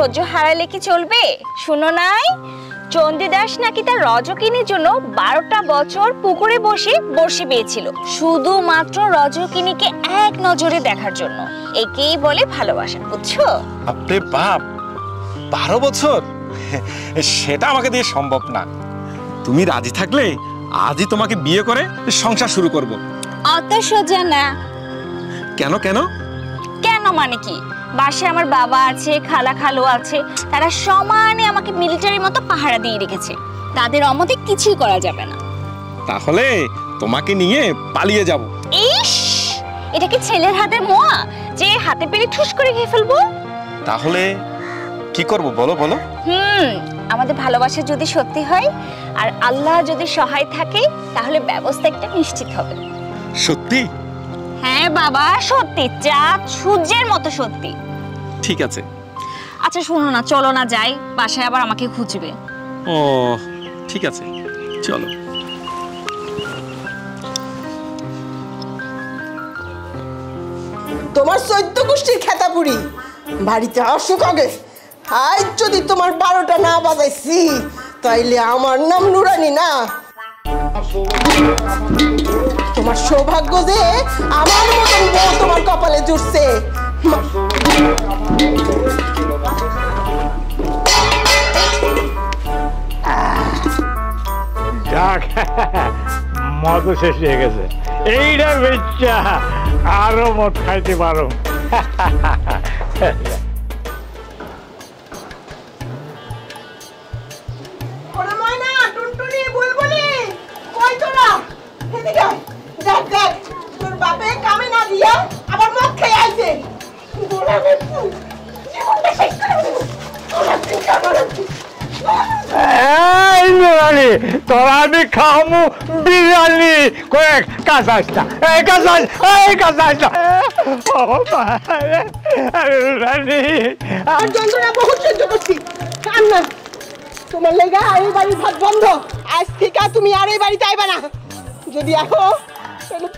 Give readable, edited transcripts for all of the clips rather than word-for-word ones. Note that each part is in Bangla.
সহ্য হারালে কি চলবে? শুনো নাই, চণ্ডীদাস নাকি তার রজকিনীর জন্য 12টা বছর পুকুরে বসে বড়শি পেয়েছিল, শুধুমাত্র রজকিনীকে এক নজরে দেখার জন্য। একেই বলে ভালোবাসা, বুঝছো? আপনি বাপ, 12 বছর? সেটা আমাকে দিয়ে সম্ভব না। তুমি রাজি থাকলে আজই তোমাকে বিয়ে করে সংসার শুরু করব। অত সোজা না। কেন কেন? কেন মানে কি, বাসায় আমার বাবা আছে, খালা খালু আছে, তারা সমানে আমাকে মিলিটারির মতো পাহারা দিয়ে রেখেছে, তাদের অমতে কিছুই করা যাবে না। তাহলে তোমাকে নিয়ে পালিয়ে যাব। ইস, এটা কি ছেলের হাতের মোয়া যে হাতে পেলে ঠুস করে খেয়ে ফেলবো? তাহলে কি করব বলো বলো। আমাদের ভালোবাসা যদি সত্যি হয় আর আল্লাহ যদি সহায় থাকে, তাহলে ব্যবস্থা একটা নিশ্চিত হবে। সত্যি? হ্যাঁ বাবা, সত্যি, চাঁদ সূর্যের মতো সত্যি। ঠিক আছে। আচ্ছা শোনো না, চলো না যাই, বাসায় আবার আমাকে খুঁজবে। ও ঠিক আছে, চলো। তোমার 14 গোষ্ঠীর খেতাপুরি বাড়িতে আসুক আগে। আজ যদি তোমার 12টা না বাজাইছি, তাইলে আমার নাম নুরানি না। তোমার সৌভাগ্য যে আমার মতন বউ তোমার কপালে জুটছে। মদ শেষ হয়ে গেছে, এইটা বেচ্চা আরো মদ খাইতে পারো। তোরা আমি খামু বিরিয়ানি কয়েক কাঁচাস না, তোমার লেগা এই বাড়ির ভাত বন্ধ। আজ থেকে তুমি আর এই বাড়িতে আইবা না। যদি আসো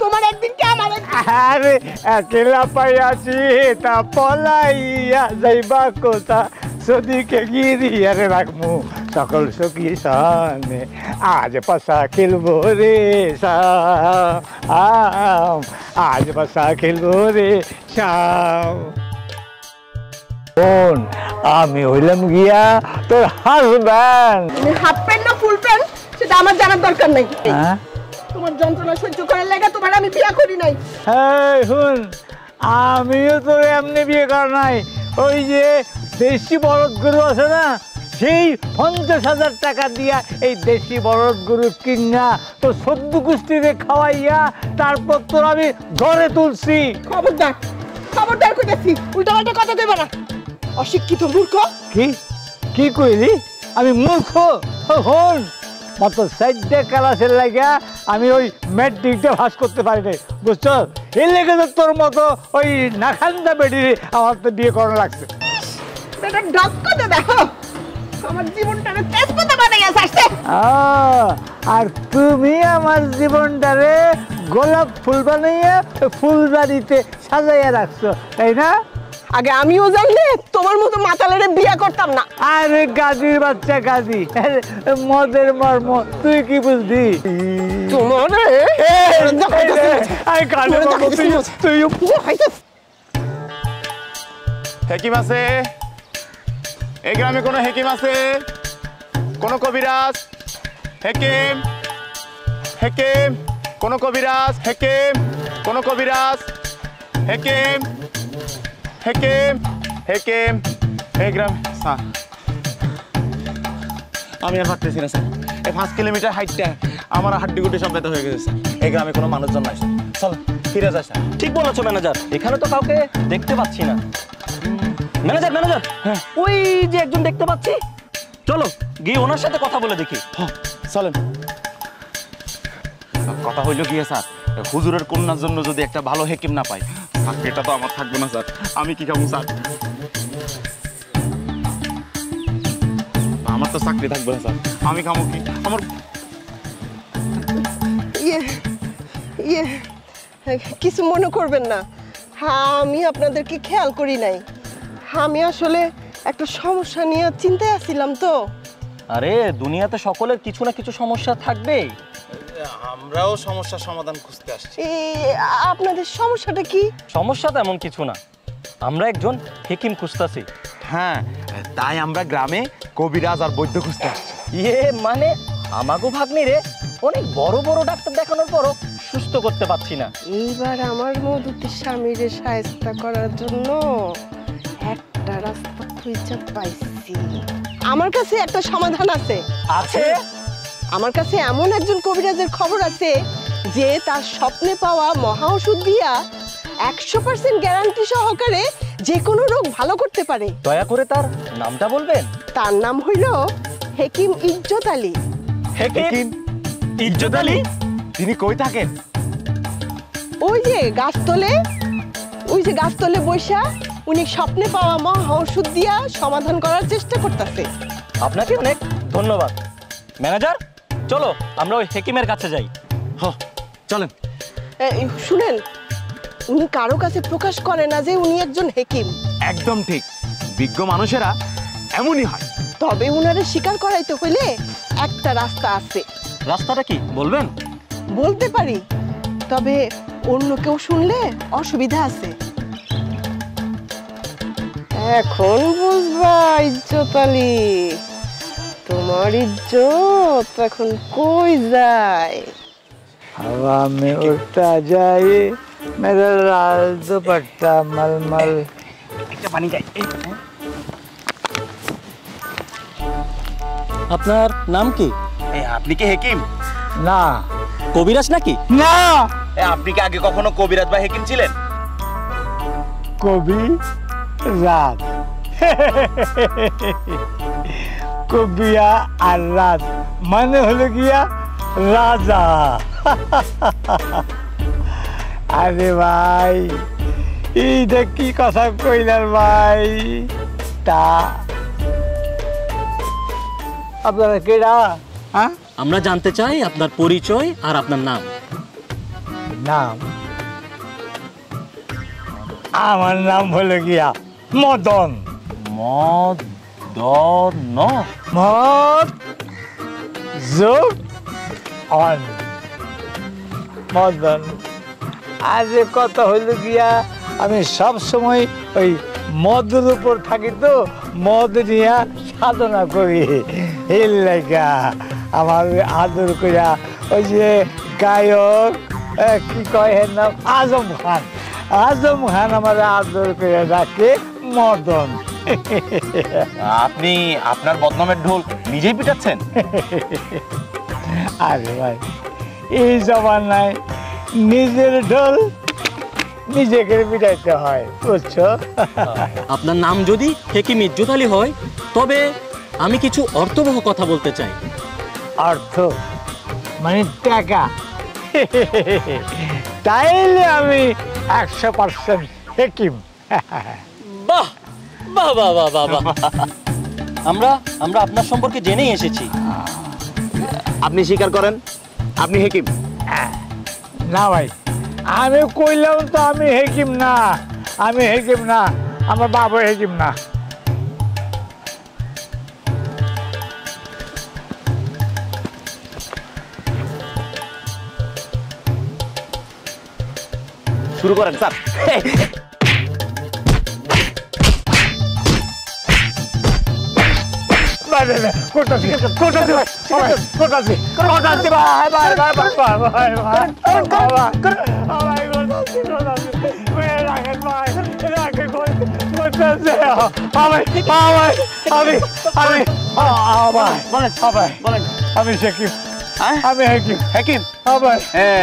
তোমার একদিন কে আমার। আরে একলা পাইয়াছি তা পলাইয়া যাইবা কোথা, সদিকে গিরিয়া রাখমু সকল সখী সামনে, আজ পাশা খেলবো রে শাম, আজ পাশা খেলবো রে শাম। বোন, আমি হইলাম গিয়া তোর হাজব্যান্ড। তুমি হাফ প্যান্ট না ফুল প্যান্ট সেটা আমার জানার দরকার নাই। তোমার যন্ত্রণা সহ্য করার লাগা তোমার আমি বিয়ে করি নাই। হ্যাঁ শুন, আমিও তো এমনি বিয়ে করা নাই। ওই যে দেশি বলদ গরু আছে না, সেই 50,000 টাকা দিয়া এই দেশি বলদ গরু কিনা তো 14 গোষ্ঠীরে খাওয়াইয়া তারপর তোর আমি ঘরে তুলছি। খবরদার, খবরদার কইতাছি, উল্টাপাল্টা কথা কইবা না। অশিক্ষিত মূর্খ। কি কইলি? আমি মূর্খ? হন, মাত্র 4টা ক্লাসের লাগিয়া আমি ওই ম্যাট্রিকটা পাস করতে পারি নাই, বুঝছো? এর লেগে তো তোর মতো ওই নাখান্দা বেডি আমার তো বিয়ে করা লাগছে। এটা ডক্কতে দেখো, আমার জীবনটারে তেজপাতা বানাইয়া আসছে। আর তুমি আমার জীবনটারে গোলাপ ফুল বানাইয়া ফুলবাড়িতে সাজাইয়া রাখছো, তাই না? আগে আমিও জানলে তোমার মতো মাতালেরে বিয়ে করতাম না। আরে গাদির বাচ্চা গাদি, মদের মর্ম তুই কি বুঝবি? হেকিম আছে এই গ্রামে? কোনো হেকিম আছে? কোনো কবিরাজ? হেকিম, হেকিম, কোনো কবিরাজ? হেকিম, কোনো কবিরাজ? হেকিম, হেকিম, হেকিম, এই গ্রাম। স্যার আমি আর ভাবতেছি না স্যার, এই 5 কিলোমিটার হাইটটা আমার হাড্ডি গুড্ডি সব ব্যথা হয়ে গেছে স্যার। এই গ্রামে কোনো মানুষজন নাই স্যার, চলো ফিরে যায় স্যার। ঠিক বলেছো ম্যানেজার, এখানে তো কাউকে দেখতে পাচ্ছি না। ম্যানেজার, ম্যানেজার, ওই যে একজন দেখতে পাচ্ছি, চলো গিয়ে ওনার সাথে কথা বলে দেখি। চলেন। কথা হইল গিয়ে স্যার, হুজুরের কন্যার জন্য যদি একটা ভালো হেকিম না পাই, চাকরিটা তো আমার থাকবে না স্যার। আমি কি খাবো স্যার? আমার তো চাকরি থাকবে না স্যার, আমি খাবো কি? আমার কিছু মনে করবেন না, আমি আপনাদেরকে খেয়াল করি নাই। আমি আসলে একটা সমস্যা নিয়ে চিন্তায় আছিলাম তো। আরে দুনিয়াতে সকলের কিছু না কিছু সমস্যা থাকবেই। আমরাও সমস্যার সমাধান খুঁজতে আসছি। আপনাদের সমস্যাটা কি? সমস্যা তেমন কিছু না, আমরা একজন হেকিম খুঁজতাছি। হ্যাঁ, তাই আমরা গ্রামে কবিরাজ আর বৈদ্য খুঁজতে আসছি। ইয়ে মানে আমাগো ভাগ্নিরে অনেক বড় বড় ডাক্তার দেখানোর পরও সুস্থ করতে পারছি না। এইবার আমার মধুতে স্বামীরে সাহায্য করার জন্য একটা রাস্তা খুঁজে পাইছি। আমার কাছে একটা সমাধান আছে। আছে? আমার কাছে এমন একজন কবিরাজের খবর আছে যে তার স্বপ্নে পাওয়া মহা ওষুধ দিয়া 100% গ্যারান্টি সহকারে যে কোনো রোগ ভালো করতে পারে। দয়া করে তার নামটা বলবেন? তার নাম হইল হেকিম ইজ্জত আলী। হেকিম ইজ্জত আলী? তিনি কই থাকেন? ওই যে গাছতলে বৈশা উনি স্বপ্নে পাওয়া মহা ওষুধ দিয়া সমাধান করার চেষ্টা করতেছে। আপনাকে অনেক ধন্যবাদ। ম্যানেজার, চলো আমরা ওই হেকিমের কাছে যাই। চলেন। শুনেন, উনি কারো কাছে প্রকাশ করে না যে উনি একজন হেকিম। একদম ঠিক, বিজ্ঞ মানুষেরা এমনই হয়। তবে উনারে স্বীকার করাইতে হইলে একটা রাস্তা আছে। রাস্তাটা কি বলবেন? বলতে পারি, তবে অন্য কেউ শুনলে অসুবিধা আছে। এখন বুঝবা ইজ্জত আলী, তোমার ইজ্জত এখন কই যায়। हवा में उड़ता जाए मेरा लाल दुपट्टा मलमल। একটা পানি চাই। আপনার নাম কি? আপনি কি হেকিম? না কবিরাজ নাকি? না, আপনি কি আগে কখনো কবিরাজ বা হেকিম ছিলেন? কবি রাত কবিয়া আর রাত মানে হলো গিয়া রাজা। আরে ভাই, এইটা কি কথা কইলার ভাই? তা আপনারা কেডা? হ্যাঁ, আমরা জানতে চাই আপনার পরিচয় আর আপনার নাম। নাম? আমার নাম হলো গিয়া মদন। মদন? মদ যোগ অন মদন। আজ কথা হইল গিয়া আমি সব সময় ওই মদের উপর থাকি, তো মদ নিয়া সাধনা করি। এর লাগা আমার আদর কইরা ওই যে গায়ক কি কয় এর নাম, আজম খান। আজম খান আমার আদর করে ডাকে মদন। আপনি আপনার বদনামের ঢোল নিজেই পিটাচ্ছেন? আরে ভাই, এই জমানায় নিজের ঢোল নিজেকে পিটাইতে হয়, বুঝছো? আপনার নাম যদি হেকিম ইজ্জত আলী হয়, তবে আমি কিছু অর্থবহ কথা বলতে চাই। অর্থ মানে টাকা? তাইলে আমি 100% হেকিম। বাহ বাহ বাহ বাহ বাহ বাহ। আমরা আপনার সম্পর্কে জেনেই এসেছি। আপনি স্বীকার করেন আপনি হেকিম? না ভাই, আমি কইলাম তো আমি হেকিম না। আমি হেকিম না, আমার বাবা হেকিম না। শুরু করেন স্যার। আমি হেকিম। আমি হেকিম। হেকিম?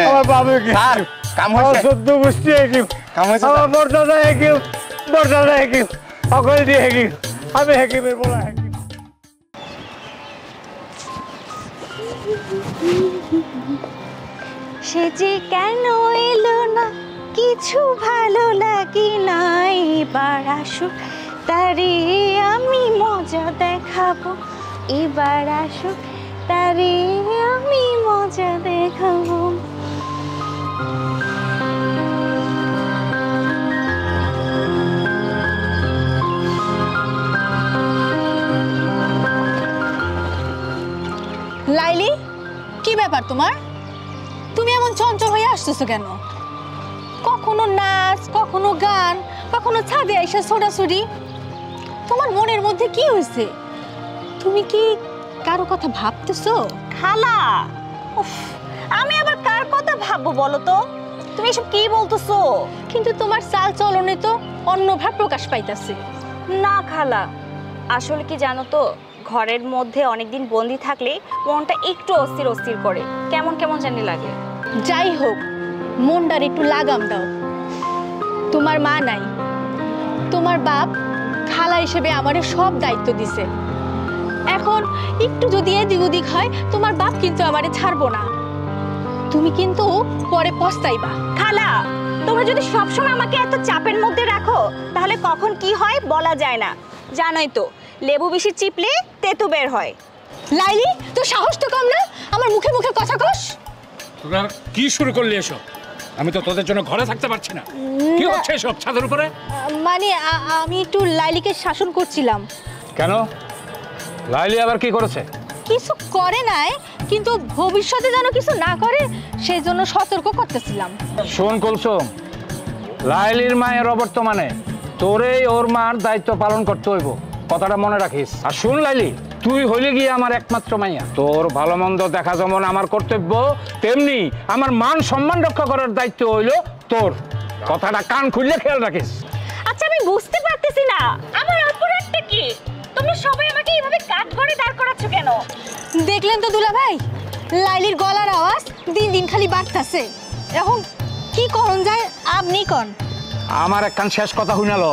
আমার বাবা স্যার, কাম হয়েছে। সদ্য গোষ্ঠী হেকিম। কাম হয়েছে আমার স্যার। বর্ষাটা হেকিম। বর্ষাটা হেকিম। সকল দিয়ে হেকিম। আমি হেকিমের বলা হেকিম। সে যে কেন এলো না, কিছু ভালো লাগে না, এবার আসুক তারে আমি মজা দেখাবো। এবার আসুক তারে আমি মজা দেখাবো। ব্যাপার তোমার? তুমি এমন চঞ্চল হয়ে আসতেছো কেন? কখনো নাচ, কখনো গান, কখনো ছাদে আইসা ছোটাছুটি। তোমার মনের মধ্যে কি হয়েছে? তুমি কি কারো কথা ভাবতেছো? খালা, উফ, আমি আবার কার কথা ভাববো বলো তো? তুমি এসব কি বলতেছো? কিন্তু তোমার চাল চলনে তো অন্য ভাব প্রকাশ পাইতাছে। না খালা, আসলে কি জানো তো, ঘরের মধ্যে অনেকদিন বন্দি থাকলে মনটা একটু অস্থির অস্থির করে, কেমন কেমন জানি লাগে। যাই হোক, মনটার একটু লাগাম দাও। তোমার মা নাই, তোমার বাপ খালা হিসেবে আমারে সব দায়িত্ব দিছে। এখন একটু যদি এদিক ওদিক হয়, তোমার বাপ কিন্তু আমারে ছাড়বো না। তুমি কিন্তু পরে পস্তাইবা। খালা, তোমরা যদি সবসময় আমাকে এত চাপের মধ্যে রাখো, তাহলে কখন কি হয় বলা যায় না। জানোই তো, লেবু বেশি চিপলে তেতু বের হয়। লাইলি, তোর সাহস তো কম না, আমার মুখে মুখে কথা কস। তোরা কি শুরু করলি এসব? আমি তো তোদের জন্য ঘরে থাকতে পারছি না। কি হচ্ছে এসব ছাদের উপরে? মানে আমি একটু লাইলিকে শাসন করছিলাম। কেন? লাইলি আবার কি করেছে? কিছু করে নাই, কিন্তু ভবিষ্যতে যেন কিছু না করে সেই জন্য সতর্ক করতেছিলাম। শোন কুলসুম, লাইলির মায়ের অবর্তমানে তোরেই ওর মার দায়িত্ব পালন করতে হইব, কথাটা মনে রাখিস। আর শুন লাইলি, তুই হইলে গিয়ে আমার একমাত্র মাইয়া, তোর ভালো মন্দ দেখা যেমন আমার কর্তব্য, তেমনি আমার মান সম্মান রক্ষা করার দায়িত্ব হইল তোর। কথাটা কান খুললে খেয়াল রাখিস। আচ্ছা, আমি বুঝতে পারতেছি না আমার অপরাধটা কি? তোমরা সবাই আমাকে এইভাবে কাঠ করে দাঁড় করাচ্ছ কেন? দেখলেন তো দুলা ভাই, লাইলির গলার আওয়াজ দিন দিন খালি বাড়তাছে। এখন কি করণ যায় আপনি কন। আমার একখান শেষ কথা শুনালো,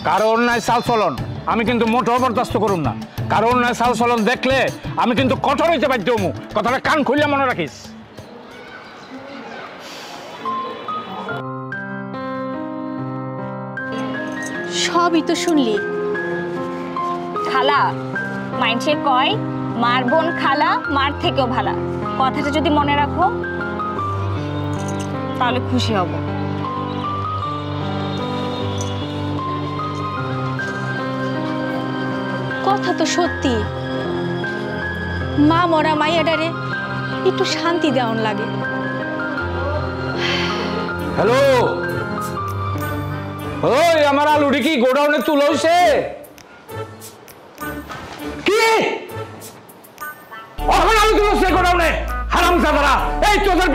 কারণ নাই চাল চলন আমি কিন্তু মোটেও বরদাস্ত করুম না। কারণ নাই চাল চলন দেখলে আমি কিন্তু কঠোর হইতে বাধ্য হমু, কথাটা কান খুললে মনে রাখিস। সবই তো শুনলি। খালা, মাইনসে কয় মার বোন খালা মার থেকেও ভালা, কথাটা যদি মনে রাখো তাহলে খুশি হব। কথা তো সত্যি, মা মরা মাইয়াডারে একটু শান্তি দেওয়ান লাগে। হ্যালো, ওই আমার আলুটি কি গোডাউনে তুলে হইছে? কি এখন আলু তুলছে গোডাউনে? হারামজাদারা, এই তোদের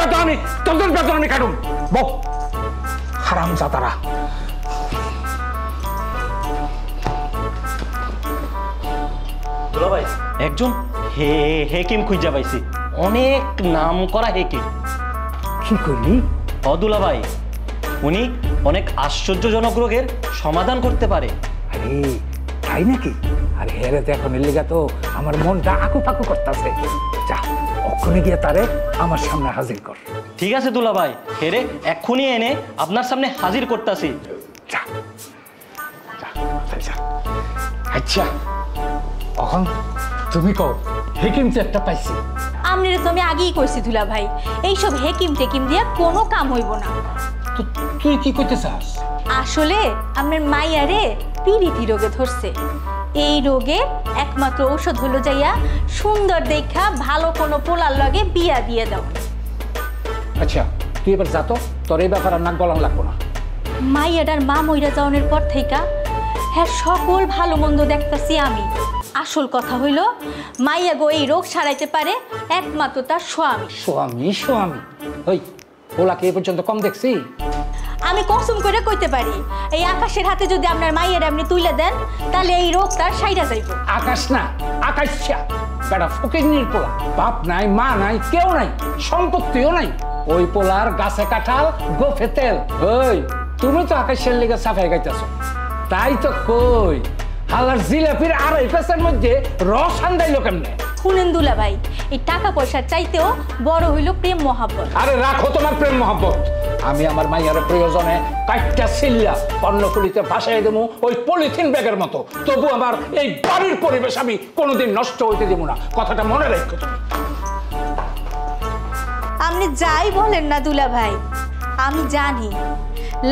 বেতন আমি কাটুম। বক হারামজাদারা। দুলা ভাই, একজন হেকিম খুঁজা পাইছি, অনেক নাম করা হেকিম। কি করলি? দুলা ভাই, উনি অনেক আশ্চর্যজনক রোগের সমাধান করতে পারে। আরে তাই নাকি? আরে হেরে দেখো নিলিগা তো আমার মনটা আকু পাকু করতেছে। যা ওখানে গিয়ে তারে আমার সামনে হাজির কর। ঠিক আছে দুলা ভাই, হেরে এক্ষুনি এনে আপনার সামনে হাজির করতেছি। যা যা যা। আচ্ছা, এখন তুমি কও, হেকিম তো একটা পাইছি। আমনের তো আমি আগেই কইছি দুলা ভাই, এইসব হেকিম টেকিম দিয়া কোনো কাম হইব না। তো তুই কি করতে চাস? আসলে আপনার মাইয়ারে পিরিতি রোগে ধরছে। এই রোগে একমাত্র ঔষধ হলো যাইয়া সুন্দর দেখা ভালো কোনো পোলার লগে বিয়া দিয়ে দাও। আচ্ছা তুই এবার যা তো, তোর এই ব্যাপার আর নাক গলান লাগবো না। মাইয়াটার মা মইরা যাওয়ার পর থেকে হ্যাঁ সকল ভালো মন্দ দেখতাছি আমি। আসল কথা হইল মাইয়া গো এই রোগ সারাইতে পারে একমাত্র তার স্বামী। স্বামী ওই ওলাকে এ পর্যন্ত কম দেখছি? আমি কসম করে কইতে পারি, এই আকাশের হাতে যদি আপনার মাইয়ের এমনি তুলে দেন তাহলে এই রোগ তার সাইডা যাইব। আকাশ না, আকাশা বেটা ফকিরনির পোলা, বাপ নাই মা নাই কেউ নাই, সম্পত্তিও নাই। ওই পোলার গাছে কাঁঠাল গোফে তেল। ওই তুমি তো আকাশের লেগে সাফাই গাইতেছ, তাই তো কই হালার জিলাপির আড়াই পেসের মধ্যে রস আন্দাইলো কেমনে? শুনেন দুলা ভাই, এই টাকা পয়সার চাইতেও বড় হইল প্রেম মহাব্বত। আরে রাখো তোমার প্রেম মহাব্বত। আমি আমার মাইয়ার প্রয়োজনে কাইটটা সিল্লা কর্ণফুলিতে ভাসাই দেবো ওই পলিথিন ব্যাগের মতো, তবু আমার এই বাড়ির পরিবেশ আমি কোনোদিন নষ্ট হইতে দেবো না, কথাটা মনে রাখো তুমি। আপনি যাই বলেন না দুলা ভাই, আমি জানি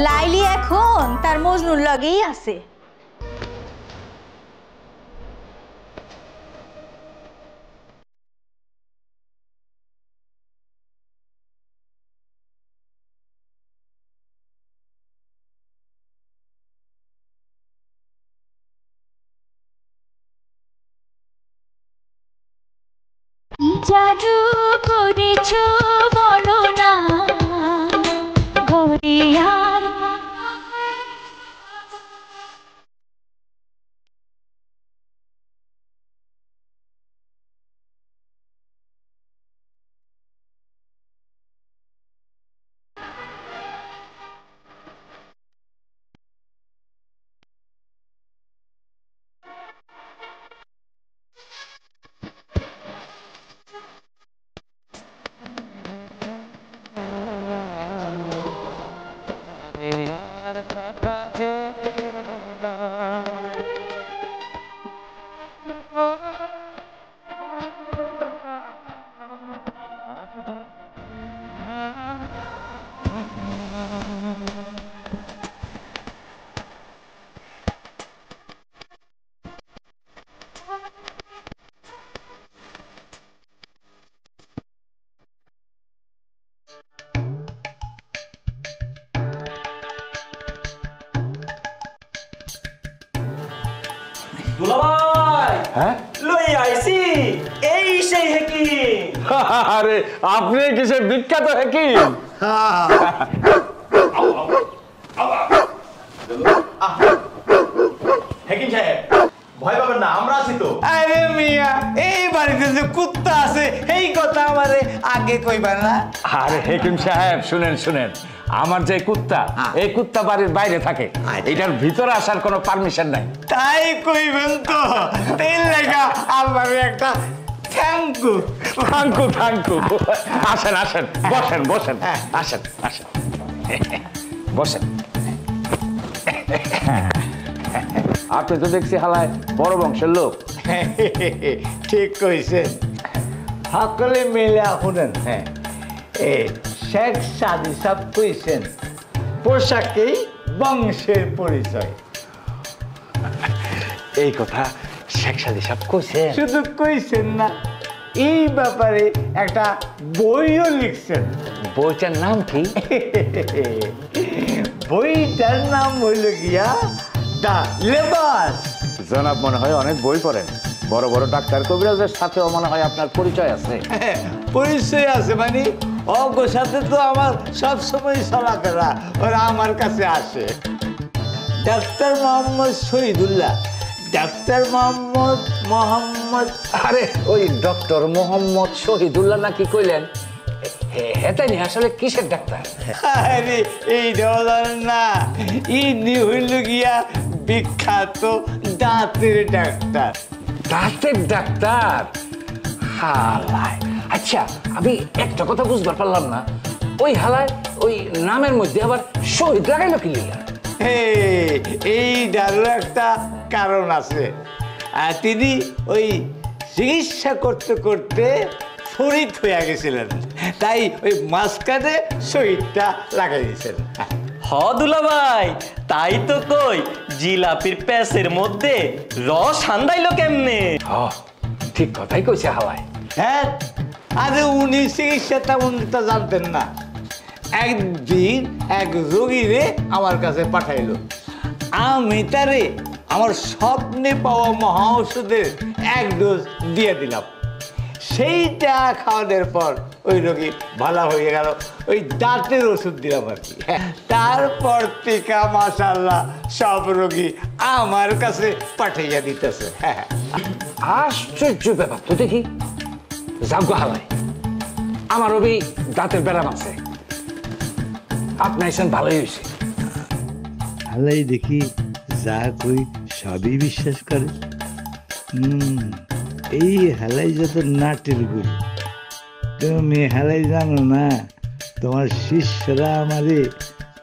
লাইলি এখন তার মজনুর লগেই আছে। জাদু করেছো বলো না ঘরে আর দুলাভাই হ্যাঁ লই আইছি এই সেই হেকিম। আরে আপনি কিসের বিখ্যাত হেকিম? হেকিম সাহেব ভয় পাবেন না, আমরা আছি তো। আরে মিয়া, এই বাড়িতে যে কুত্তা আছে এই কথা আমারে আগে কইবা না? আরে হেকিম সাহেব শুনেন শুনেন, আমার যে কুত্তা, এই কুত্তা বাড়ির বাইরে থাকে, এটার ভিতরে আসার কোনো পারমিশন নাই। তাই কইবেন তো, তেল লাগা আমারে একটা থ্যাঙ্কু। Thank you thank you. আসেন আসেন, বসেন বসেন, আসেন আসেন, বসেন। আপনি তো দেখছি হালায় বড় বংশের লোক। ঠিক কইছেন, সকলে মিলে শুনেন। হ্যাঁ, এই শেখ সাদি সাহেব কইছেন পোশাকেই বংশের পরিচয়। এই কথা শেখ সাদি সাহেব কইছেন? শুধু কইছেন না, এই ব্যাপারে একটা বইও লিখছেন। বইটার নাম কি? বইটার নাম হইল গিয়া দা লেবাস। জনাব মনে হয় অনেক বই পড়েন, বড় বড় ডাক্তার কবিরাজের সাথেও মনে হয় আপনার পরিচয় আছে। পরিচয় আছে মানে অজ্ঞ সাথে তো আমার সবসময় চলাফেরা, ওরা আমার কাছে আসে। ডাক্তার মোহাম্মদ শহীদুল্লাহ, ডাক্তার মোহাম্মদ আরে ওই ডক্টর মোহাম্মদ শহীদুল্লাহ নাকি কইলেন? হেতাই নি আসলে কিসের ডাক্তার? আরে এই ধরনের না, ইনি হইল গিয়া বিখ্যাত দাঁতের ডাক্তার। দাঁতের ডাক্তার? হালায়, আচ্ছা আমি একটা কথা বুঝবার পারলাম না, ওই হালায় ওই নামের মধ্যে আবার শহীদ লাগাইলো কি লিগা? এইটারও একটা কারণ আছে। তিনি ওই চিকিৎসা করতে করতে ফরিদ হয়ে গেছিলেন, তাই ওই মাঝখানে শহীদটা লাগাই দিয়েছেন। হ দুলাভাই, তাই তো কই জিলাপির প্যাসের মধ্যে রস হান্দাইলো কেমনে? ঠিক কথাই কইছে হালায়। হ্যাঁ, আরে উনি চিকিৎসা তেমন তা জানতেন না। একদিন এক রোগীরে আমার কাছে পাঠাইলো, আমি তারে আমার স্বপ্নে পাওয়া মহা ঔষধের এক ডোজ দিয়ে দিলাম। সেইটা খাওয়ানোর পর ওই রোগী ভালো হয়ে গেল। ওই দাঁতের ওষুধ দিলাম আর কি। তারপর থেকে মাশাআল্লাহ সব রোগী আমার কাছে পাঠাইয়া দিতেছে। হ্যাঁ, আশ্চর্য ব্যাপার তো দেখি। যাও হালায়, আমার ওই দাঁতের ব্যারাম আছে, আপনি এসেন ভালোই হয়েছে। হালাই দেখি যা কই সবই বিশ্বাস করে। এই হালাই যত নাটের গুরু। তুমি হালাই জানো না, তোমার শিষ্যরা আমারে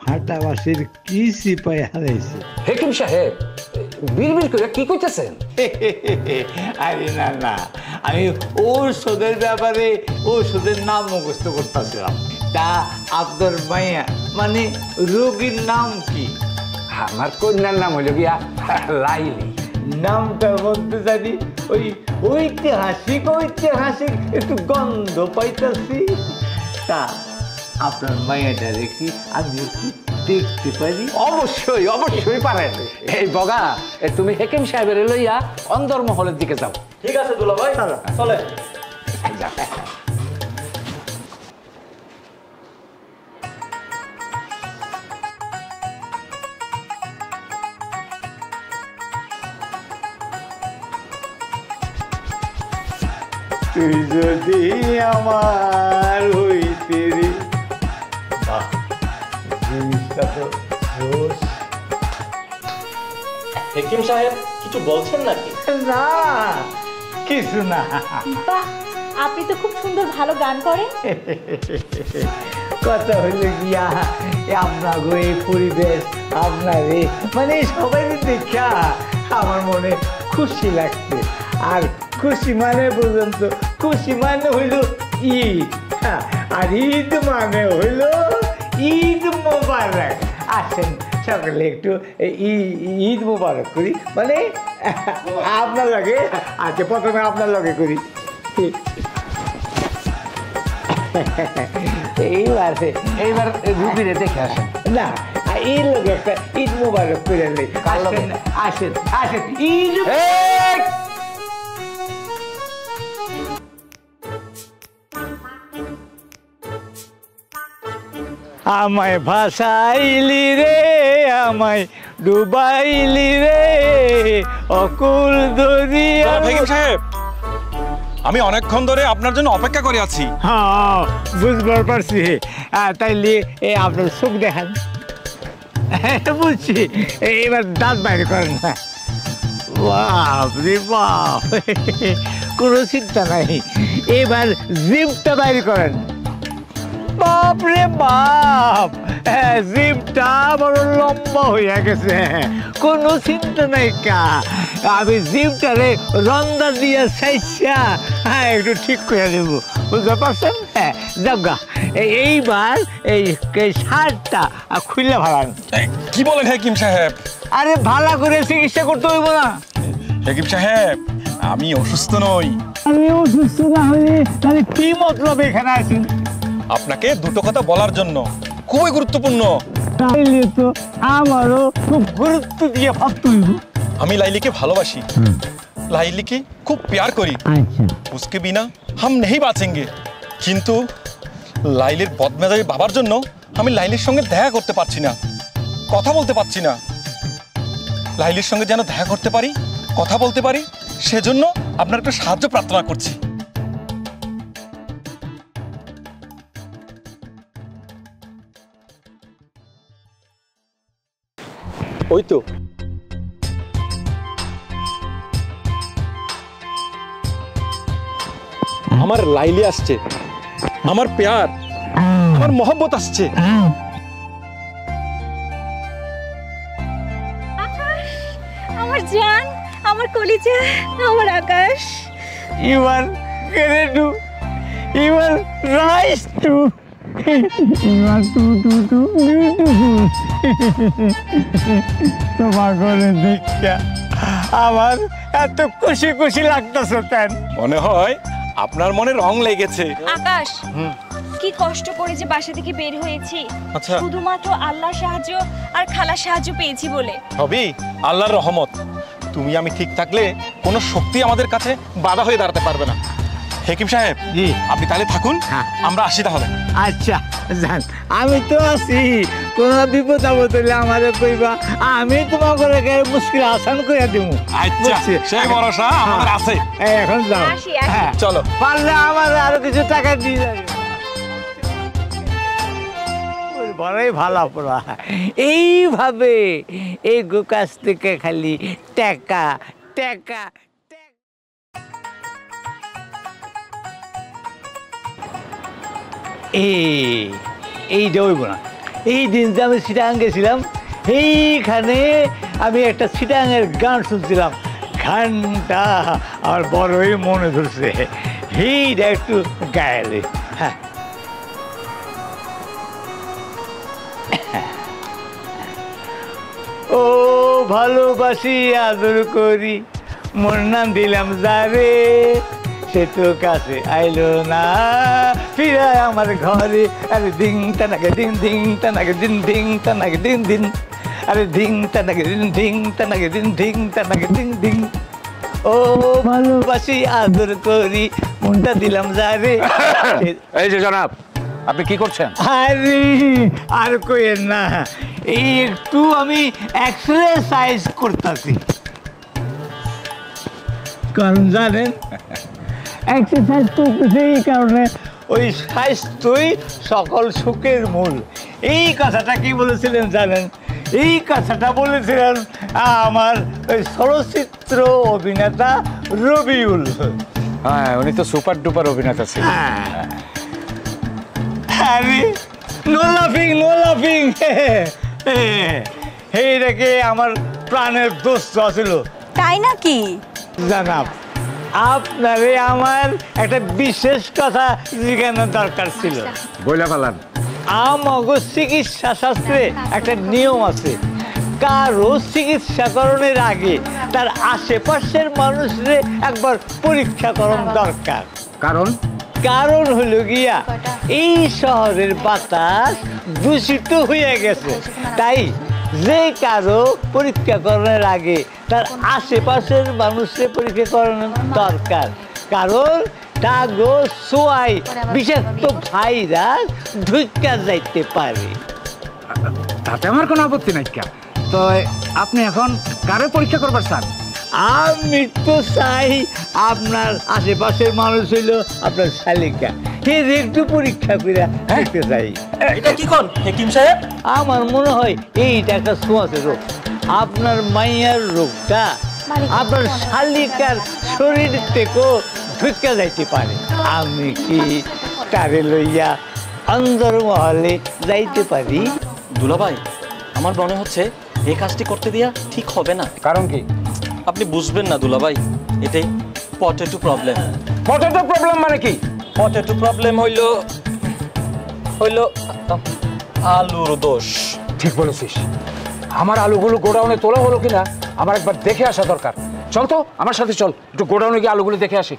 ফাটা বাসের কি সিপাই হারাইছে। হেকিম সাহেব বিড়বিড় করে কি কইতেছেন? আরে না না, আমি ঔষধের ব্যাপারে ঔষধের নাম মুখস্থ করতেছিলাম। তা আপনার মাইয়া মানে রোগীর নাম কি? আমার কন্যার নাম হইল গিয়া লাইলি। নামটার মধ্যে জানি ওই ঐতিহাসিক ঐতিহাসিক একটু গন্ধ পাইতেছি। তা আপনার মাইয়াটা দেখি আমি একটু দেখতে পারি? অবশ্যই অবশ্যই পারেন। এই বগা, তুমি হেকিম সাহেবের লইয়া অন্দর মহলের দিকে যাও। ঠিক আছে দুলাভাই, চলে। যাও। তুই যদি আমার হইতে রে, বাহ, জিনিসটা তো রোজ। হেকিম সাহেব কিছু বলছেন নাকি? না, কিছু না। বাহ, আপনি তো খুব সুন্দর ভালো গান করেন। কথা হইলে গিয়া আপনার এই পরিবেশ, আপনার মানে সবাই দেখা আমার মনে খুশি লাগছে। আর খুশি মানে পর্যন্ত, খুশি মানে হইল ঈদ, আর ঈদ মানে হইল ঈদ মোবারক। আসেন সকালে একটু ঈদ মোবারক করি, মানে আপনার লগে। আচ্ছা, প্রথমে আপনার লগে করি। এইবার রুবিরে দেখে আসেন না, এই লোক একটা ঈদ মোবারক করে নেই। আসেন আসেন আসেন, ঈদ। আমায় ভাসাইলি রে, আমায় ডুবাইলি রে, অকুল দরিয়া। হেকিম সাহেব, আমি অনেকক্ষণ ধরে আপনার জন্য অপেক্ষা করে আছি। হ্যাঁ, বুঝবার পারছি। তাইলে আপনার চোখ দেখান। বুঝছি, এবার দাঁত বাইরে করেন না। বাপ রে বাপ, কোনো চিন্তা নাই। এবার জিভটা বাইরে করেন। বাপ রে বাপ, জিভটা বড় লম্বা হইয়া গেছে। কোনো চিন্তা নাই কা, আমি জিভটারে রন্দা দিয়ে চাইছা একটু ঠিক করে দেবো, বুঝতে পারছেন? হ্যাঁ, যাগা। এইবার এই শার্টটা খুললে ভাড়ান। কি বলেন হেকিম সাহেব? আরে ভালো করে চিকিৎসা করতে হইব না? হেকিম সাহেব, আমি অসুস্থ নই। আমি অসুস্থ না হলে তাহলে কি মতলব এখানে আছেন? আপনাকে দুটো কথা বলার জন্য, খুবই গুরুত্বপূর্ণ। তাইলে তো আমারও খুব গুরুত্ব দিয়ে ভাবতে হইব। আমি লাইলিকে ভালোবাসি, লাইলিকে খুব প্যার করি। আচ্ছা, उसके बिना हम नहीं बाँचेंगे। কিন্তু লাইলির বদমেজাজি বাবার জন্য আমি লাইলির সঙ্গে দেখা করতে পারছি না, কথা বলতে পারছি না। লাইলির সঙ্গে যেন দেখা করতে পারি, কথা বলতে পারি, সেজন্য আপনার একটু সাহায্য প্রার্থনা করছি। ওই তো আমার লাইলি আসছে, আমার প্যার, আমার মোহব্বত আসছে। আকাশ, আমার জান, আমার কলিজা, আমার আকাশ। You are great, you are nice too. You are too beautiful. তোমার ঘরে দেখা আমার এত খুশি খুশি লাগতেছে। তেন মনে হয় আপনার মনে রং লেগেছে। আকাশ, কি কষ্ট করে যে বাসা থেকে বের হয়েছি, আচ্ছা। শুধুমাত্র আল্লাহর সাহায্য আর খালার সাহায্য পেয়েছি বলে। সবই আল্লাহর রহমত। তুমি আমি ঠিক থাকলে কোনো শক্তি আমাদের কাছে বাধা হয়ে দাঁড়াতে পারবে না। হেকিম সাহেব, জি, আপনি তাহলে থাকুন, হ্যাঁ। আমরা আসি তাহলে। আচ্ছা জান, আমি তো আছি। কোন বিপদ আপদ হলে আমারে কইবা, আমি তোমার করে মুশকিল আসান করে দিব। আচ্ছা, সেই ভরসা আমাদের আছে। এখন যাও। আসি, আসি। হ্যাঁ, চলো। পারলে আমার আরো কিছু টাকা দিয়ে যাবে। বড়ই ভালো পড়া। এইভাবে এই কাছ থেকে খালি টাকা টাকা। এই যাইব না। এই দিন যে আমি চিটাগাং গেছিলাম, এইখানে আমি একটা চিটাগাংয়ের গান শুনছিলাম। গানটা আমার বড়ই মনে ধরছে, এইটা একটু গাইলে। হ্যাঁ, ও ভালোবাসি আদর করি, মোর নাম দিলাম যারে, সে তো কাছে আইলো না, ফিরে আমার ঘরে। আরে দিন টানাকে দিন, দিন টানাকে দিন, দিন টানাকে দিন দিন, আরে দিন টানাকে দিন, দিন টানাকে দিন, দিন টানাকে দিন দিন। ও ভালোবাসি আদর করি মনটা দিলাম যারে। এই যে জনাব, আপনি কি করছেন? আরে আর কইেন না, এই একটু আমি এক্সারসাইজ করতেছি। কারণ জানেন এক্সারসাইজ করতেছি এই কারণে ওই স্বাস্থ্যই সকল সুখের মূল। এই কথাটা কি বলেছিলেন জানেন? এই কথাটা বলেছিলেন আমার ওই চলচ্চিত্র অভিনেতা রবিউল। হ্যাঁ, উনি তো সুপার ডুপার অভিনেতা ছিলেন। আরে নো লাফিং নো লাফিং, এইটাকে আমার প্রাণের দোস্ত ছিল। তাই নাকি? জানাব, আপনারে আমার একটা বিশেষ কথা জিজ্ঞাসার দরকার ছিল। বইলা পালান। আমাগো চিকিৎসা শাস্ত্রে একটা নিয়ম আছে, কারো চিকিৎসা করণের আগে তার আশেপাশের মানুষরে একবার পরীক্ষা করার দরকার। কারণ হলো গিয়া এই শহরের বাতাস দূষিত হয়ে গেছে, তাই যে কারো পরীক্ষা করার আগে তার আশেপাশের মানুষের পরীক্ষা করানোর দরকার। কারণ তাগো সোয়াই বিষাক্ত ভাইরাস ঢুকা যাইতে পারে। তাতে আমার কোনো আপত্তি নাই। তো আপনি এখন কারে পরীক্ষা করবার চান? আমি তো চাই আপনার আশেপাশের মানুষ হইল আপনার শালিকা, একটু পরীক্ষা করে দেখতে চাই। এটা কি কোন হেকিম সাহেব? আমার মনে হয় এইটা একটা ছোঁয়াচে রোগ। আপনার মাইয়ার রোগটা আপনার শালিকার শরীর থেকেও ঢুকে যাইতে পারে। আমি কি তারে লইয়া অন্দর মহলে যাইতে পারি? দুলাভাই, আমার মনে হচ্ছে এই কাজটি করতে দিয়া ঠিক হবে না। কারণ কি? আপনি বুঝবেন না দুলাভাই, এটাই পটেটো প্রবলেম। পটেটো প্রবলেম মানে কি? পটেটো প্রবলেম হইল আলুর দোষ। ঠিক বলেছিস। আমার আলুগুলো গোডাউনে তোলা হলো কিনা আমার একবার দেখে আসা দরকার। চল তো আমার সাথে, চল একটু গোডাউনে গিয়ে আলুগুলো দেখে আসি।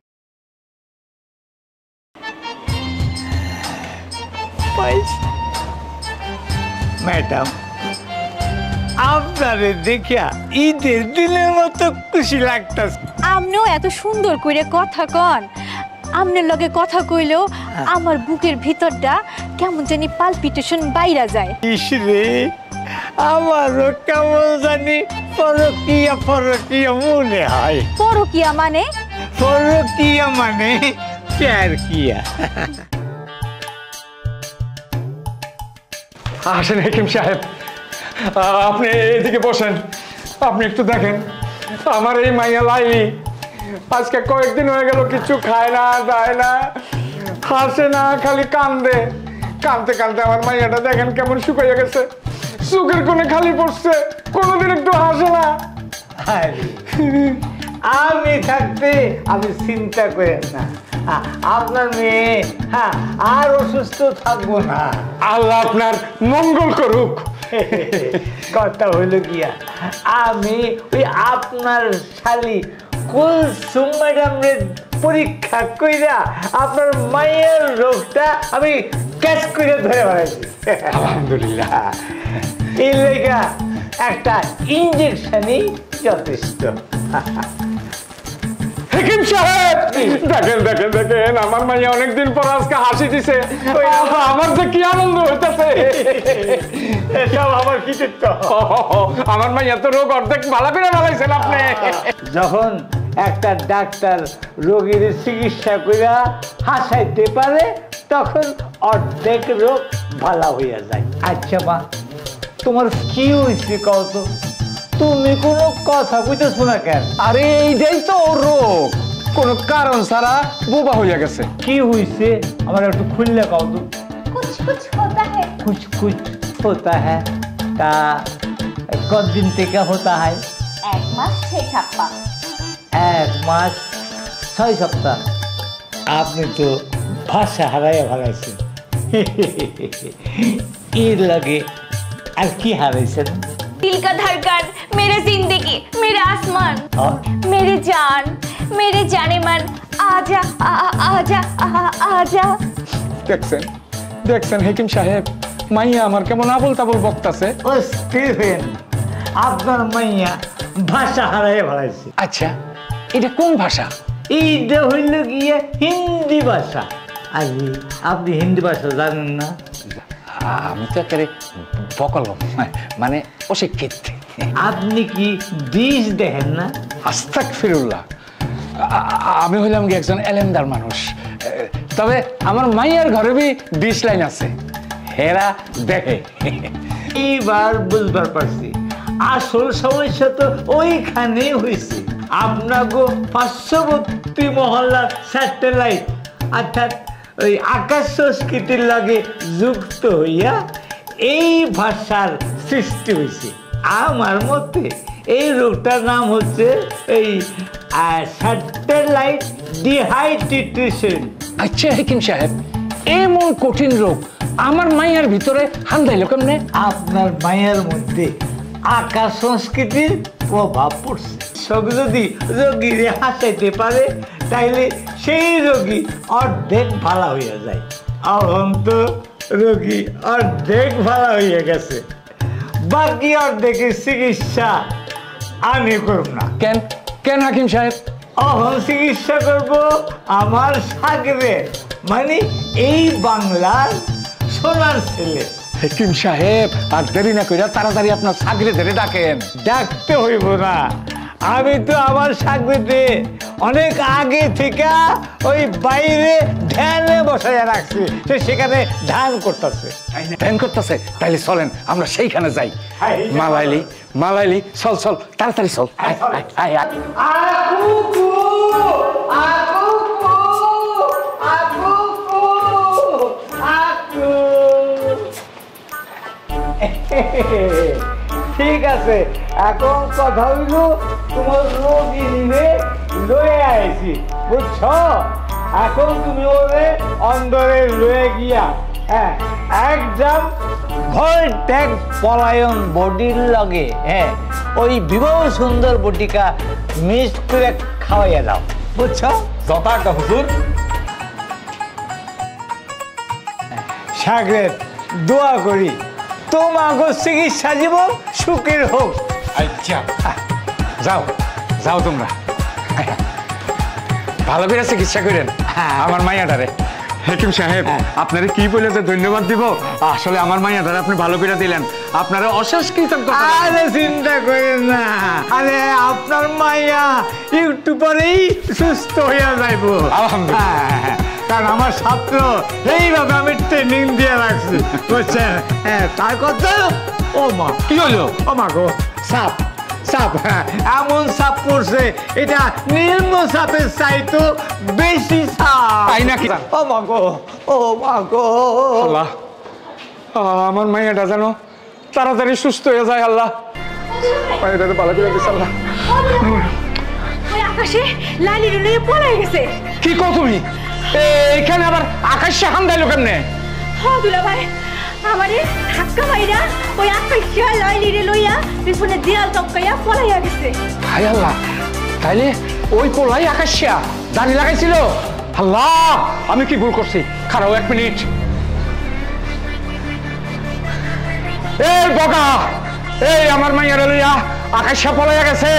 ম্যাডাম, আপনারে দেখিয়া ঈদের দিনের মতো খুশি লাগতাছে। আপনিও এত সুন্দর করে কথা কন, আপনার লগে কথা কইলেও আমার বুকের ভিতরটা কেমন জানি পালপিটেশন বাইরা যায়। ইসরে, আমারও কেমন জানি পরকিয়া পরকিয়া মনে হয়। পরকিয়া মানে? পরকিয়া মানে প্যার কিয়া। আসেন হেকিম সাহেব, আপনি এদিকে বসেন। আপনি একটু দেখেন আমার এই মাইয়া লাইলি আজকে কয়েকদিন হয়ে গেল কিছু খায় না, দায় না, হাসে না, খালি কান্দে। কানতে কানতে আমার মাইয়াটা দেখেন কেমন শুকাইয়া গেছে, চোখের কোণে খালি পড়ছে, কোনোদিন একটু হাসে না। আমি থাকতে আমি চিন্তা করেন না, আপনার মেয়ে আর অসুস্থ থাকবো না। আল্লাহ আপনার মঙ্গল করুক। কথা হইল গিয়া আমি ওই আপনার শালি কুলসুম ম্যাডামের পরীক্ষা কইরা আপনার মায়ের রোগটা আমি ক্যাচ করে ধরে বেড়াইছি। আলহামদুলিল্লাহ। এই লেগা একটা ইঞ্জেকশনই যথেষ্ট। হেকিম সাহেব, দেখেন দেখেন দেখেন আমার মাইয়া অনেকদিন পর আজকে হাসি দিছে, আমার যে কি আনন্দ হইতেছে। এসব আমার কৃতিত্ব। আমার মাইয়া তো রোগ অর্ধেক ভালো করে ভালাইছেন আপনি। যখন একটা ডাক্তার রোগীর চিকিৎসা করে হাসাইতে পারে তখন অর্ধেক রোগ ভালো হইয়া যায়। আচ্ছা মা, তোমার কি হয়েছে কত? তুমি কোনো কথা কইতেছো না কেন? আরে এইটাই তো ওর রোগ, কোনো কারণ ছাড়া বোবা হইয়া গেছে। কি হয়েছে আমার একটু খুললে কও তো। कुछ कुछ होता है। कुछ कुछ होता है তা কতদিন থেকে होता है? 1 মাস 6 সপ্তাহ। 1 মাস 6 সপ্তাহ। আপনি তো ভাষা হারাইয়া ফেলাইছেন। এর লাগে আর কি হারাইছেন? दिल का धड़कन, मेरे जिंदगी, मेरे आसमान, मेरी जान, मेरे जाने मन, आजा आजा आजा। দেখছেন দেখছেন হেকিম সাহেব, মাইয়া আমার কেমন আবল তাবল বক্তাছে। ও স্টিফেন, আপনার মাইয়া ভাষা হারাইয়া ফেলাইছে। আচ্ছা এটা কোন ভাষা? এইটা হইল গিয়ে হিন্দি ভাষা। আরে আপনি হিন্দি ভাষা জানেন না? আমি তো একেবারে বকল, মানে অশিক্ষিত। আপনি কি ডিশ দেখেন না? আস্তাগফিরুল্লাহ, আমি হইলাম কি একজন এলেন্দার মানুষ। তবে আমার মাইয়ার ঘরে বি ডিশ লাইন আছে, হেরা দেখে। এইবার বুঝবার পারছি আসল সমস্যা তো ওইখানে হয়েছে। আপনাকে পার্শ্ববর্তী মহল্লার স্যাটেলাইট অর্থাৎ ওই আকাশ সংস্কৃতির লাগে যুক্ত হইয়া এই ভাষার সৃষ্টি হয়েছে। আমার মতে এই রোগটার নাম হচ্ছে এই স্যাটেলাইট ডিহাইড্রেশন। আচ্ছা হাকিম সাহেব, এমন কঠিন রোগ আমার মাইয়ার ভিতরে হান্দাইল কেমনে? আপনার মায়ের মধ্যে আকাশ সংস্কৃতির প্রভাব পড়ছে। সব যদি রোগীরে হাসাইতে পারে তাইলে সেই রোগী অর্ধেক ভালো হইয়া যায়। এখন তো রোগী অর্ধেক ভালো হইয়া গেছে, বাকি অর্ধেকের চিকিৎসা আমি করব না। কেন কেন হাকিম সাহেব? এখন চিকিৎসা করব আমার সাগরে, মানে এই বাংলার সোনার ছেলে। হাকিম সাহেব, আর দেরি না কইরা তাড়াতাড়ি আপনার সাগরে ধরে ডাকেন। ডাকতে হইব না, আমি তো আমার সাগরেতে অনেক আগে থেকে ওই বাইরে ধ্যানে বসাইয়া রাখছি, সে সেখানে ধ্যান করতেছে। ধ্যান করতেছে? তাইলে চলেন আমরা সেইখানে যাই। মালাইলি মালাইলি, চল চল তাড়াতাড়ি চল। ঠিক আছে, এখন কথা হইল তোমার রোগী নিয়ে লয়ে আইছি, বুঝছ? এখন তুমি ওরে অন্দরে লয়ে গিয়া একদম ভলটেক পলায়ন বডির লগে ওই বিবাহ সুন্দর বটিকা মিক্স করে খাওয়াইয়া দাও, বুঝছ? যথাজ্ঞা হুজুর। সাগরের দোয়া করি তোমাকে চিকিৎসা জীবন সুখের হোক। আচ্ছা যাও যাও তোমরা, ভালো করে চিকিৎসা করেন আমার মাইয়াটারে। হাকিম সাহেব, আপনারে কি বলে যে ধন্যবাদ দিব, আসলে আমার মাইয়াটারে আপনি ভালো করে দিলেন, আপনারা অশেষ কৃতজ্ঞতা। আরে চিন্তা করেন না, আরে আপনার মাইয়া একটু পরেই সুস্থ হইয়া যাইব আলহামদুলিল্লাহ। কারণ আমার ছাত্র এইভাবে আমি ট্রেনিং দিয়ে রাখছি, বুঝছেন? তার কথা ও মা কি হলো? ও মা গো, সাপ সাপ এমন সাপ পড়ছে, এটা নিম্ন সাপের চাইতো বেশি সাপ। তাই নাকি? ও মা গো, ও মা গো। আল্লাহ, আমার মাইয়াটা যেন তাড়াতাড়ি সুস্থ হয়ে যায়। আল্লাহ, মাইয়াটাকে ভালো করে দিস আল্লাহ। ওই আকাশে লাইলির লইয়া পলাই গেছে। কি কও তুমি? এইখানে আবার আকাশে হান্দাইলো কেমনে? হ্যাঁ দুলা ভাই, আমারে ধাক্কা মাইরা ওই আকাশে লাইলিরে লইয়া পিছনে দেয়াল টপকাইয়া পলাইয়া গেছে। হায় আল্লাহ, তাইলে ওই পোলাই আকাশিয়া দাঁড়িয়ে লাগাইছিল? আল্লাহ, আমি কি ভুল করছি? খারাপ, এক মিনিট। এই বগা, এই আমার মাইয়ারে লইয়া আকাশে পলাইয়া গেছে।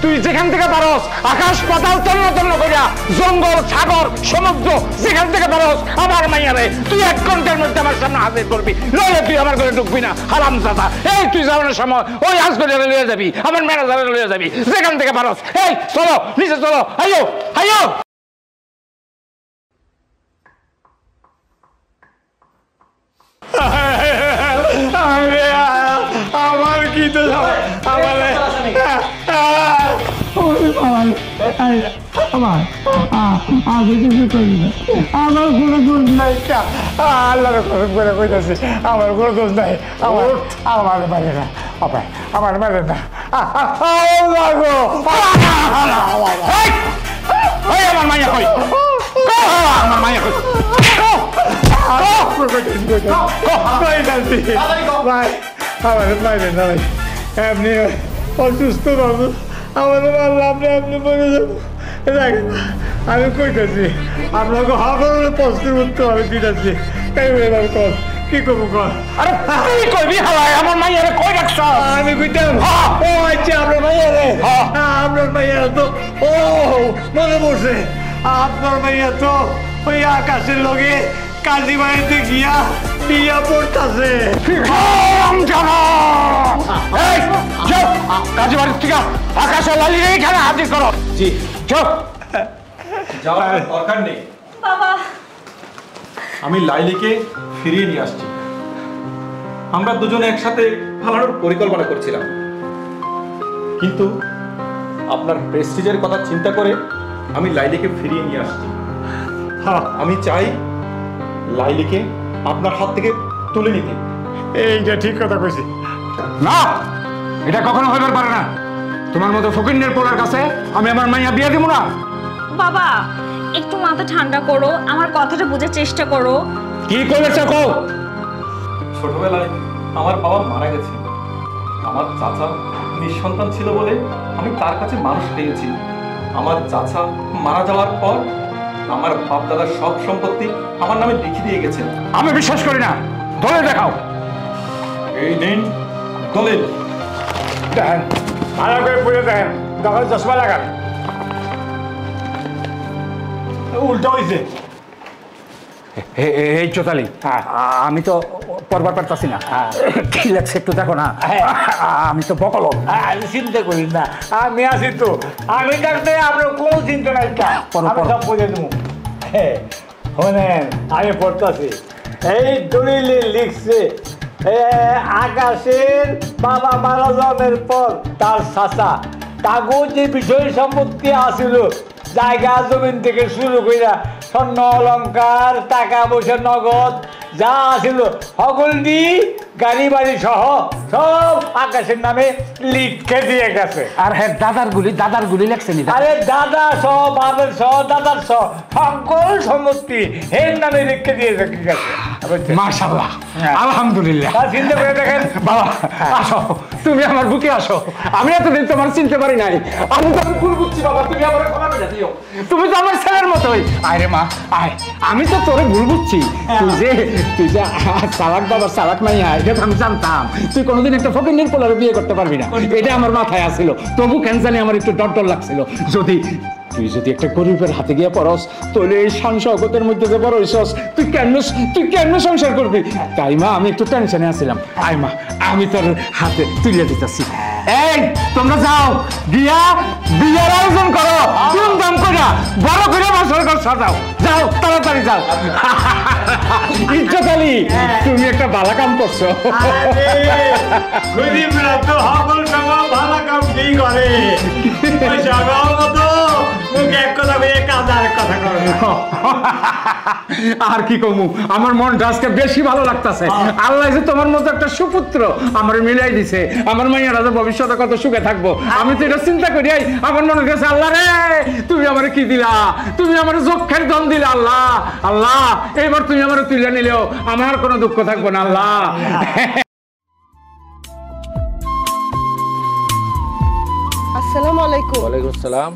তুই যেখান থেকে পারস আকাশ পাতাল তন্ন তন্ন করিয়া জঙ্গল সাগর সমুদ্র যেখান থেকে পারস আমার মাইয়ারে তুই 1 ঘন্টার মধ্যে আমার সামনে হাজির করবি, নইলে তুই আমার ঘরে ঢুকবি না হারামজাদা। এই তুই যাওয়ার সময় ওই হাসপাতালে লইয়া যাবি, আমার ম্যানেজারে লইয়া যাবি, যেখান থেকে পারস। এই চলো নিচে চলো, আইও আইও। আমার কি তো আমার কোনো দোষ নাই, আল্লাহর কসম করে কইতাছি আমার কোনো দোষ নাই। আমার মারে না, আমার মারে না। আমার মাইয়া কই? আমার মাইয়া কই? আমার মারে না ভাই, এমনি অসুস্থ বাবু, আমার মারলাম আপনি আপনি বলে যাবো। আমি কইতেছি আপনাকে সকলের প্রশ্নের উত্তর আমি দিতেছি। কি করবো কর? আরে তুই কইবি হালাই আমার মাইয়ারে কই রাখছ? আমি কইতাম ও আচ্ছা আপনার মাইয়া রে, আপনার মাইয়া তো ও মনে পড়ছে, আপনার মাইয়া তো ওই আকাশের লগে কাজী বাড়িতে গিয়া বিয়া পড়তাছে। কাজী বাড়ির থেকে আকাশ লালি এখানে হাজির করো। জি চুপ। যাওয়ার দরকার নেই বাবা। আমি লাইলিকে ফিরিয়ে নিয়ে আসছি। আমরা দুজনে একসাথে পালানোর পরিকল্পনা করছিলাম, কিন্তু আপনার প্রেস্টিজের কথা চিন্তা করে আমি লাইলিকে ফিরিয়ে নিয়ে আসছি। আমি চাই লাইলিকে আপনার হাত থেকে তুলে নিতে। এইটা ঠিক কথা কইছি। না, এটা কখনো হইবার পারে না। তোমার মতো ফকিন্নের পোলার কাছে আমি আমার মাইয়া বিয়া দিব না। বাবা একটু মাথা ঠান্ডা করো, আমার কথাটা বোঝার চেষ্টা করো। কি করেছ কও? ছোটবেলায় আমার বাবা মারা গেছে। আমার চাচা নিঃসন্তান ছিল বলে আমি তার কাছে মানুষ পেয়েছি। আমার চাচা মারা যাওয়ার পর আমার বাপ দাদার সব সম্পত্তি আমার নামে লিখে দিয়ে গেছেন। আমি বিশ্বাস করি না। দলিল দেখাও। এই নিন দলিল। দেখেন ভালো করে পড়ে দেখেন, তখন চশমা লাগান। উল্টা হয়েছে। এই চোতালি, আমি তো পড়বার পারতাছি না। কি লাগছে একটু দেখো না। আমি তো বকল। আমি চিন্তা করি না, আমি আছি তো। আমি থাকতে আপনার কোনো চিন্তা নাই। আমি সব পড়ে দেবো। শোনেন আমি পড়তেছি। এই দলিলে লিখছে আকাশের বাবা মারা যাওয়ার পর তার চাচা কাগজ যে বিষয় সম্পত্তি আছিল, জায়গা জমিন থেকে শুরু কইরা স্বর্ণ অলংকার টাকা পয়সা নগদ যা আছিল সকলটি গাড়ি বাড়ি সহ সব আকাশের নামে লিখে দিয়ে গেছে। আর হ্যাঁ দাদার গুলি লেখছে নি? আরে দাদা সহ বাপের সহ দাদার সহ সকল সম্পত্তি এর নামে লিখে দিয়ে গেছে। মাশাআল্লাহ, আলহামদুলিল্লাহ। চিন্তা করে দেখেন বাবা, আসো তুমি আমার বুকে আসো। আমি এতদিন তোমার চিনতে পারি নাই। আমি তো ভুল বুঝছি বাবা, তুমি আমার ক্ষমা করে দিও। তুমি তো আমার ছেলের মতোই। আয় রে মা আয়। আমি তো তোরে ভুল বুঝছি। তুই যে চালাক বাবা চালাক মাইয়া, এটা আমি জানতাম। তুই কোনোদিন একটা ফকিন্নির পোলারে বিয়ে করতে পারবি না, এটা আমার মাথায় আসছিল। তবু কেন জানি আমার একটু ডর লাগছিল। তুই যদি একটা গরিবের হাতে গিয়ে পড়স, তাহলে এই সংসগতের মধ্যে যে বড় হইছস, তুই কেন সংসার করবি? তাই মা আমি একটু টেনশনে আছিলাম। আয় মা, আমি তোর হাতে তুলে দিতেছি। এই তোমরা যাও গিয়া বিয়ের আয়োজন করো, ধুমধাম করে বড় করে বছর ঘর সাজাও। যাও তাড়াতাড়ি যাও। ইজ্জত আলী, তুমি একটা ভালো কাম করছো। গরিবরা তো সকল সময় ভালো কাম কি করে, পয়সা মতো মুখে এক কথা বলে কাজ আরেক কথা করে। আর কি কমু, আমার মনটা আজকে বেশি ভালো লাগতেছে। আল্লাহ যে তোমার মতো একটা সুপুত্র আমার মিলাই দিছে। আমার মাইয়ারা যে ভবিষ্যতে কত সুখে থাকবো, আমি তো এটা চিন্তা করি। আমার মনে হচ্ছে আল্লাহ রে, তুমি আমার কি দিলা? তুমি আমার যক্ষের ধন দিলা। আল্লাহ আল্লাহ, এইবার তুমি আমার তুলে নিলেও আমার কোনো দুঃখ থাকবো না। আল্লাহ আসসালামু আলাইকুম। ওয়ালাইকুম আসসালাম।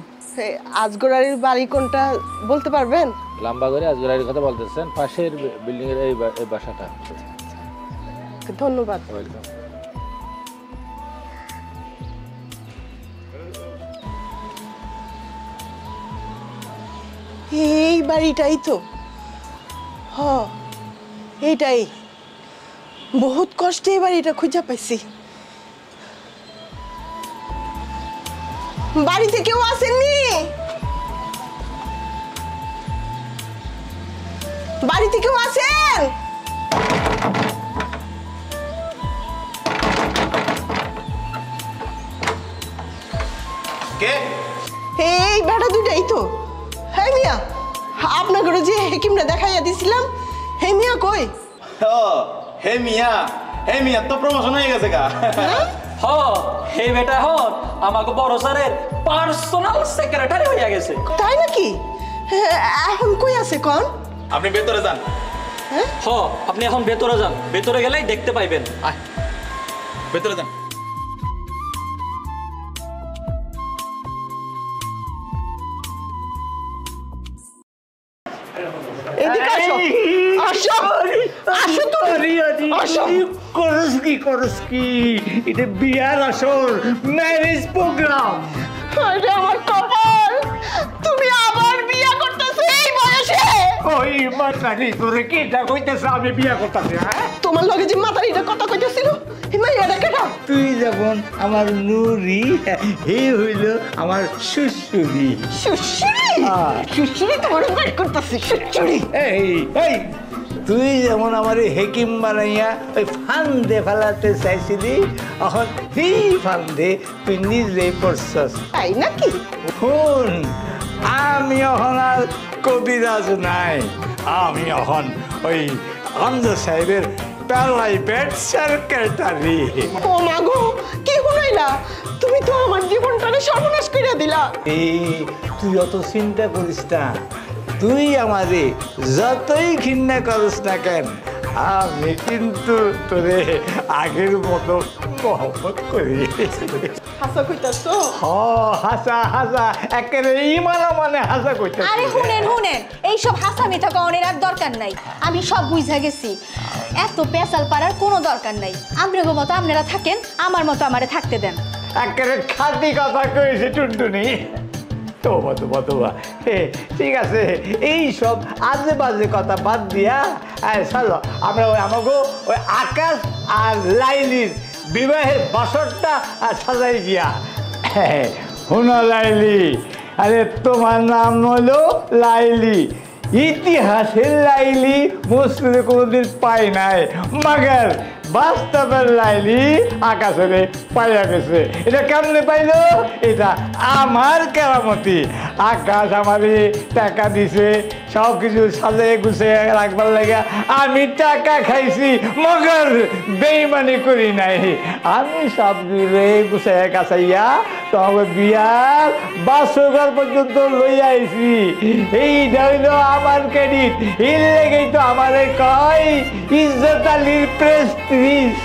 আজগরারির বাড়ি কোনটা বলতে পারবেন? লম্বা করে আজগরাইয়ের কথা বলতেছেন, পাশের বিল্ডিং এর এই বাসাটা। ধন্যবাদ। ওয়েলকাম। এই বাড়িটাই তো, এইটাই। বহুত কষ্টে এই বাড়িটা খুঁজে পাইছি। বাড়িতে কেউ আসেননি? বাড়িতে কেউ আছেন? কে? এই বেটা দুইটাই তো। হ্যাঁ মিয়া, আপনাকে যে হেকিমরা দেখাইয়া দিছিলাম, হে মিয়া কই? হে মিয়া তো প্রমোশন হয়ে গেছে গা। হে বেটা হন আমাকে বড় স্যারের পার্সোনাল সেক্রেটারি হয়ে গেছে। তাই নাকি? এখন কই আছে কোন? আপনি ভেতরে যান। আপনি এখন ভেতরে যান, ভেতরে গেলেই দেখতে পাইবেন। ভেতরে যান। এদিকে আসো, আসো আসো তো আসো। করস কি এটা বিয়ার আসর, ম্যারেজ প্রোগ্রাম। আরে আমার কপাল, তুমি আবার বিয়ে করতেছো এই বয়সে? ওই মাতারি তোরে কি এটা কইতেছ আমি বিয়া করতেছি? হ্যাঁ, তোমার লগে যে মাতারিটা কথা কইতেছিল হিমাই এটা কেটা? তুই যেমন আমার নুরি, হে হইল আমার শ্বশুরি। শ্বশুরি? শ্বশুরি তোমার বের করতেছি শ্বশুরি। এই এই তুই যেমন আমার হেকিম বানাইয়া ওই ফান্দে ফেলাতে চাইছিলি, এখন এই ফান্দে তুই নিজে পড়ছস, তাই নাকি? শুন, আমি এখন আর কবিরাজ নাই, আমি এখন ওই আনন্দ সাহেবের প্রাইভেট সেক্রেটারি। ও মাগো, কি শুনাইলা? তুমি তো আমার জীবনটারে সর্বনাশ করে দিলা। এই তুই অত চিন্তা করিস না, তুই আমারে যতই ঘৃণা করিস না কেন, আমি কিন্তু তোরে আগের মতো মহব্বত করি। হাসা কইতাছো? হাসা হাসা একেবারে ইমানা মানে হাসা কইতাছি। আরে শুনেন শুনেন, এইসব হাসা মিথ্যা কওনের আর দরকার নাই। আমি সব বুঝা গেছি, এত পেশাল পারার কোনো দরকার নাই। আপনাদের মতো আপনারা থাকেন, আমার মতো আমারে থাকতে দেন। একেবারে খাঁটি কথা কয়েছে টুনটুনি। তোবা তোবা তোবা, ঠিক আছে, এই সব আজে বাজে কথা বাদ দিয়া চলো আমরা ওই আমাকে ওই আকাশ আর লাইলির বিবাহের বাসরটা সাজাই গিয়া। শোনো লাইলি, আরে তোমার নাম হলো লাইলি, ইতিহাসের লাইলি মুসলিমে কোনোদিন পাই নাই, মাগার বাস্তবের লাইলি আকাশে পাইয়া গেছে। এটা কেমনে পাইলো? এটা আমার কেরামতি। আকাশ আমারে টাকা দিছে সব কিছু সাজিয়ে গুছিয়ে রাখবার লাগে, আমি টাকা খাইছি মগর বেইমানি করি নাই। আমি সব গুছিয়ে কাছাইয়া তোমাকে বিয়ার বাসঘর পর্যন্ত লইয়া আইছি। এইটা হইলো আমার ক্রেডিট, এর লেগেই তো আমারে কয় ইজ্জত আলীর প্রেস্টিজ।